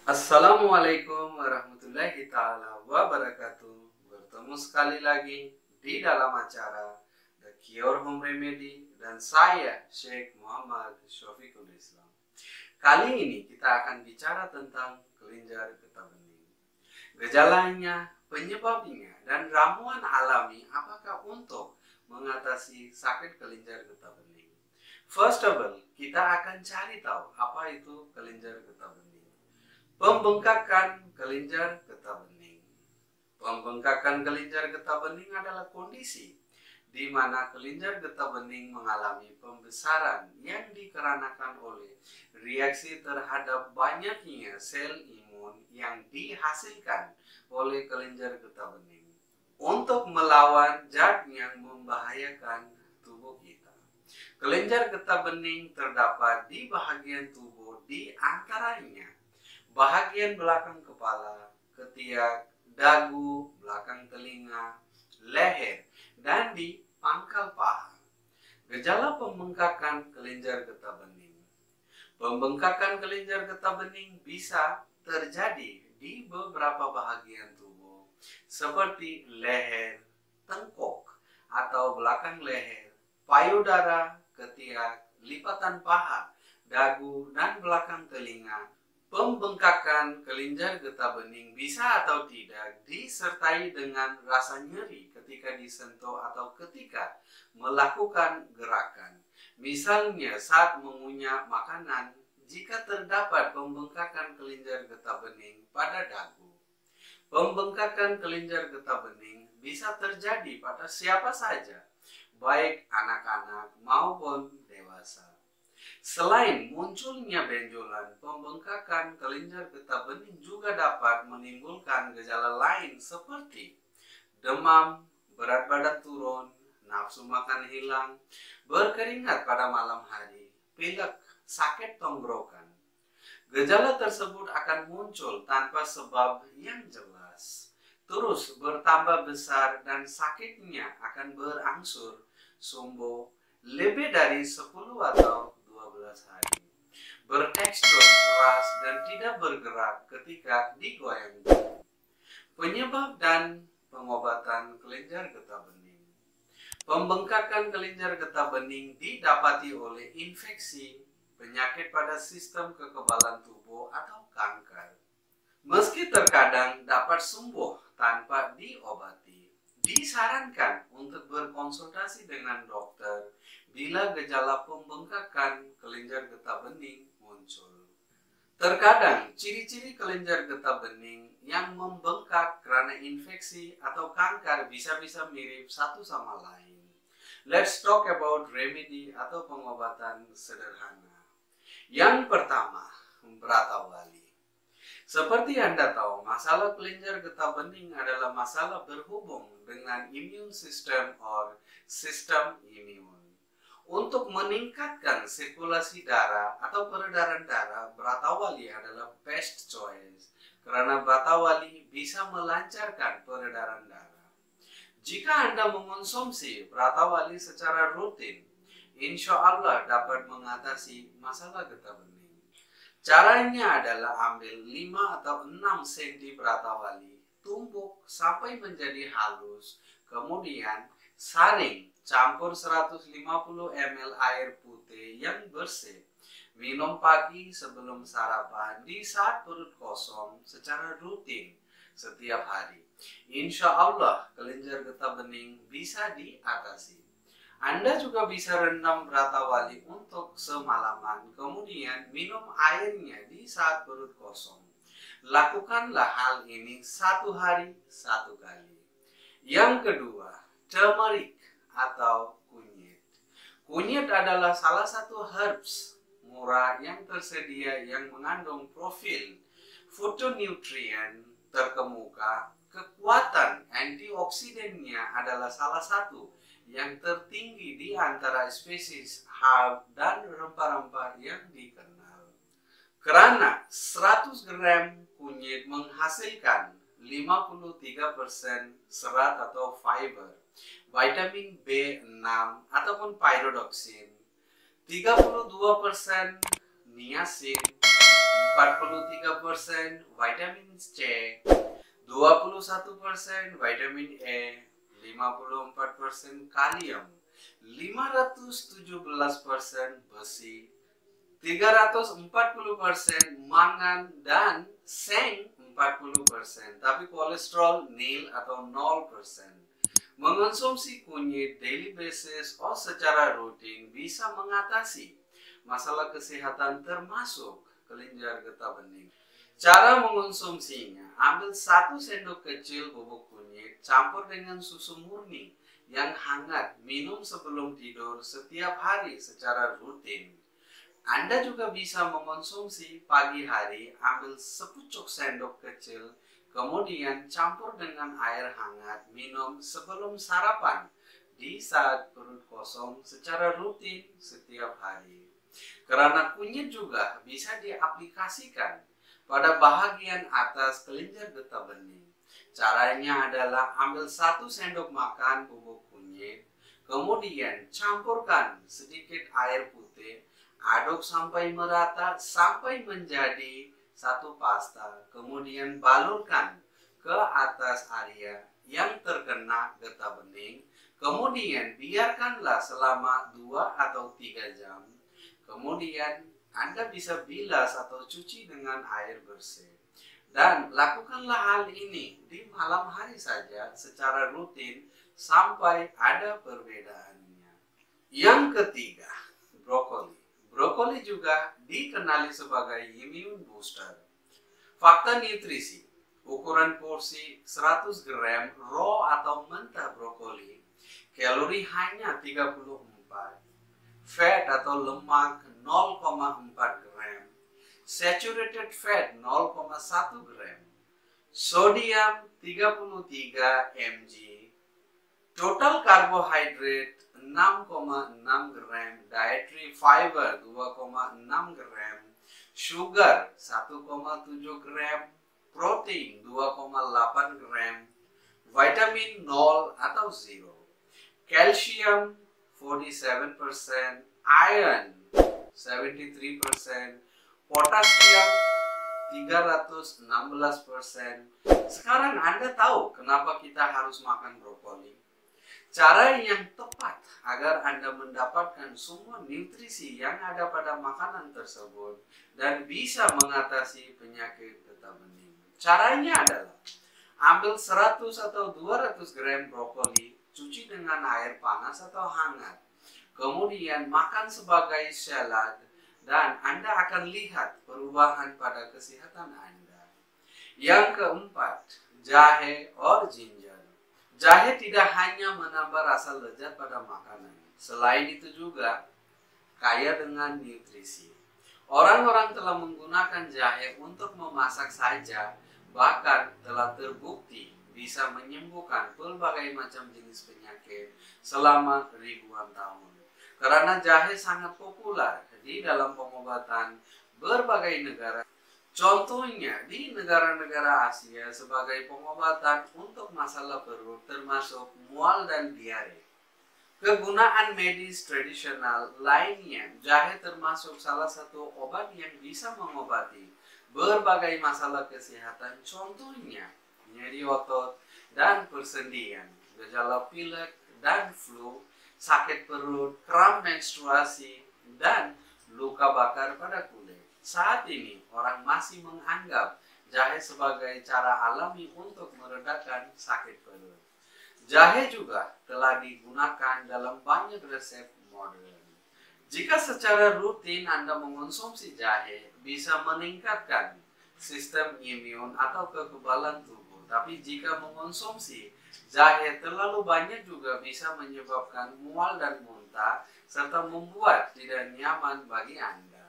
Assalamualaikum warahmatullahi ta'ala wabarakatuh. Bertemu sekali lagi di dalam acara The Cure Home Remedy dan saya Syekh Muhammad Syafiqul Islam. Kali ini kita akan bicara tentang kelenjar getah bening. Gejalanya, penyebabnya, dan ramuan alami apakah untuk mengatasi sakit kelenjar getah bening. First of all, kita akan cari tahu apa itu kelenjar getah bening. Pembengkakan kelenjar getah bening. Pembengkakan kelenjar getah bening adalah kondisi di mana kelenjar getah bening mengalami pembesaran yang dikarenakan oleh reaksi terhadap banyaknya sel imun yang dihasilkan oleh kelenjar getah bening untuk melawan zat yang membahayakan tubuh kita. Kelenjar getah bening terdapat di bahagian tubuh di antaranya bahagian belakang kepala, ketiak, dagu, belakang telinga, leher, dan di pangkal paha. Gejala pembengkakan kelenjar getah bening. Pembengkakan kelenjar getah bening bisa terjadi di beberapa bahagian tubuh, seperti leher, tengkuk, atau belakang leher, payudara, ketiak, lipatan paha, dagu, dan belakang telinga. Pembengkakan kelenjar getah bening bisa atau tidak disertai dengan rasa nyeri ketika disentuh atau ketika melakukan gerakan. Misalnya saat mengunyah makanan jika terdapat pembengkakan kelenjar getah bening pada dagu. Pembengkakan kelenjar getah bening bisa terjadi pada siapa saja, baik anak-anak maupun dewasa. Selain munculnya benjolan, pembengkakan kelenjar getah bening juga dapat menimbulkan gejala lain seperti demam, berat badan turun, nafsu makan hilang, berkeringat pada malam hari, pilek, sakit tenggorokan. Gejala tersebut akan muncul tanpa sebab yang jelas, terus bertambah besar dan sakitnya akan berangsur sembuh lebih dari 10 atau 12 hari. Bertekstur keras dan tidak bergerak ketika digoyang. Penyebab dan pengobatan kelenjar getah bening. Pembengkakan kelenjar getah bening didapati oleh infeksi, penyakit pada sistem kekebalan tubuh atau kanker. Meski terkadang dapat sembuh tanpa diobati, disarankan untuk berkonsultasi dengan dokter bila gejala pembengkakan kelenjar getah bening muncul. Terkadang ciri-ciri kelenjar getah bening yang membengkak karena infeksi atau kanker bisa mirip satu sama lain. Let's talk about remedy atau pengobatan sederhana. Yang pertama, Bratawali. Seperti Anda tahu, masalah kelenjar getah bening adalah masalah berhubung dengan immune system or sistem imun. Untuk meningkatkan sirkulasi darah atau peredaran darah, Bratawali adalah best choice karena Bratawali bisa melancarkan peredaran darah. Jika Anda mengonsumsi Bratawali secara rutin, insya Allah dapat mengatasi masalah getah bening. Caranya adalah ambil 5 atau 6 cm Bratawali, tumbuk sampai menjadi halus, kemudian saring, campur 150 ml air putih yang bersih. Minum pagi sebelum sarapan di saat perut kosong secara rutin setiap hari. Insya Allah kelenjar getah bening bisa diatasi. Anda juga bisa rendam Bratawali untuk semalaman, kemudian minum airnya di saat perut kosong. Lakukanlah hal ini 1 hari 1 kali. Yang kedua, turmeric atau kunyit. Kunyit adalah salah satu herbs murah yang tersedia yang mengandung profil fitonutrien terkemuka. Kekuatan antioksidannya adalah salah satu yang tertinggi di antara spesies herb dan rempah-rempah yang dikenal. Karena 100 gram kunyit menghasilkan 53% serat atau fiber, vitamin B6 ataupun pyridoxine, 32% niacin, 43% vitamin C, 21% vitamin E, 54% kalium, 517% besi, 340% mangan, dan seng 40%, tapi kolesterol nil atau 0%. Mengonsumsi kunyit daily basis atau secara rutin bisa mengatasi masalah kesehatan termasuk kelenjar getah bening. Cara mengonsumsinya, ambil 1 sendok kecil bubuk kunyit campur dengan susu murni yang hangat, minum sebelum tidur setiap hari secara rutin. Anda juga bisa mengonsumsi pagi hari, ambil sepucuk sendok kecil, kemudian campur dengan air hangat, minum sebelum sarapan di saat perut kosong secara rutin setiap hari. Karena kunyit juga bisa diaplikasikan pada bahagian atas kelenjar getah bening. Caranya adalah ambil 1 sendok makan bubuk kunyit, kemudian campurkan sedikit air putih, aduk sampai merata sampai menjadi satu pasta, kemudian balurkan ke atas area yang terkena getah bening, kemudian biarkanlah selama 2 atau 3 jam. Kemudian Anda bisa bilas atau cuci dengan air bersih. Dan lakukanlah hal ini di malam hari saja secara rutin sampai ada perbedaannya. Yang ketiga, brokoli. Brokoli juga dikenali sebagai immune booster. Fakta nutrisi, ukuran porsi 100 gram raw atau mentah brokoli, kalori hanya 34, fat atau lemak 0,4 gram, saturated fat 0,1 gram, sodium 33 mg, total karbohidrat 6,6 gram, dietary fiber 2,6 gram, sugar 1,7 gram, protein 2,8 gram, vitamin 0 atau 0, calcium 47%, iron 73%, potasium 316%. Sekarang Anda tahu kenapa kita harus makan brokoli. Cara yang tepat agar Anda mendapatkan semua nutrisi yang ada pada makanan tersebut dan bisa mengatasi penyakit getah bening. Caranya adalah ambil 100 atau 200 gram brokoli, cuci dengan air panas atau hangat. Kemudian makan sebagai salad dan Anda akan lihat perubahan pada kesehatan Anda. Yang keempat, jahe or ginger. Jahe tidak hanya menambah rasa lezat pada makanan, selain itu juga kaya dengan nutrisi. Orang-orang telah menggunakan jahe untuk memasak saja, bahkan telah terbukti bisa menyembuhkan berbagai macam jenis penyakit selama ribuan tahun. Karena jahe sangat populer di dalam pengobatan berbagai negara. Contohnya di negara-negara Asia sebagai pengobatan untuk masalah perut termasuk mual dan diare. Kegunaan medis tradisional lainnya, jahe termasuk salah satu obat yang bisa mengobati berbagai masalah kesehatan, contohnya nyeri otot dan persendian, gejala pilek dan flu, sakit perut, kram menstruasi, dan luka bakar pada kulit. Saat ini, orang masih menganggap jahe sebagai cara alami untuk meredakan sakit perut. Jahe juga telah digunakan dalam banyak resep modern. Jika secara rutin Anda mengonsumsi jahe, bisa meningkatkan sistem imun atau kekebalan tubuh. Tapi jika mengonsumsi jahe terlalu banyak juga bisa menyebabkan mual dan muntah, serta membuat tidak nyaman bagi Anda.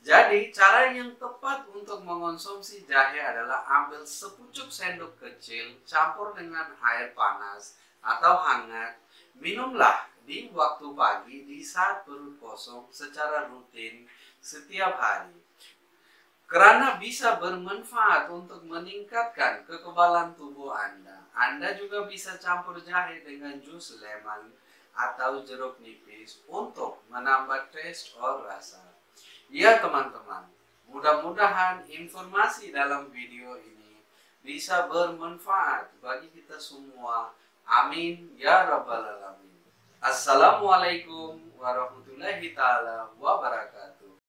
Jadi, cara yang tepat untuk mengonsumsi jahe adalah ambil sepucuk sendok kecil, campur dengan air panas atau hangat. Minumlah di waktu pagi di saat perut kosong secara rutin setiap hari. Karena bisa bermanfaat untuk meningkatkan kekebalan tubuh Anda. Anda juga bisa campur jahe dengan jus lemon atau jeruk nipis untuk menambah taste atau rasa. Ya teman-teman, Mudah-mudahan informasi dalam video ini bisa bermanfaat bagi kita semua. Amin ya rabbal alamin. Assalamualaikum warahmatullahi taala wabarakatuh.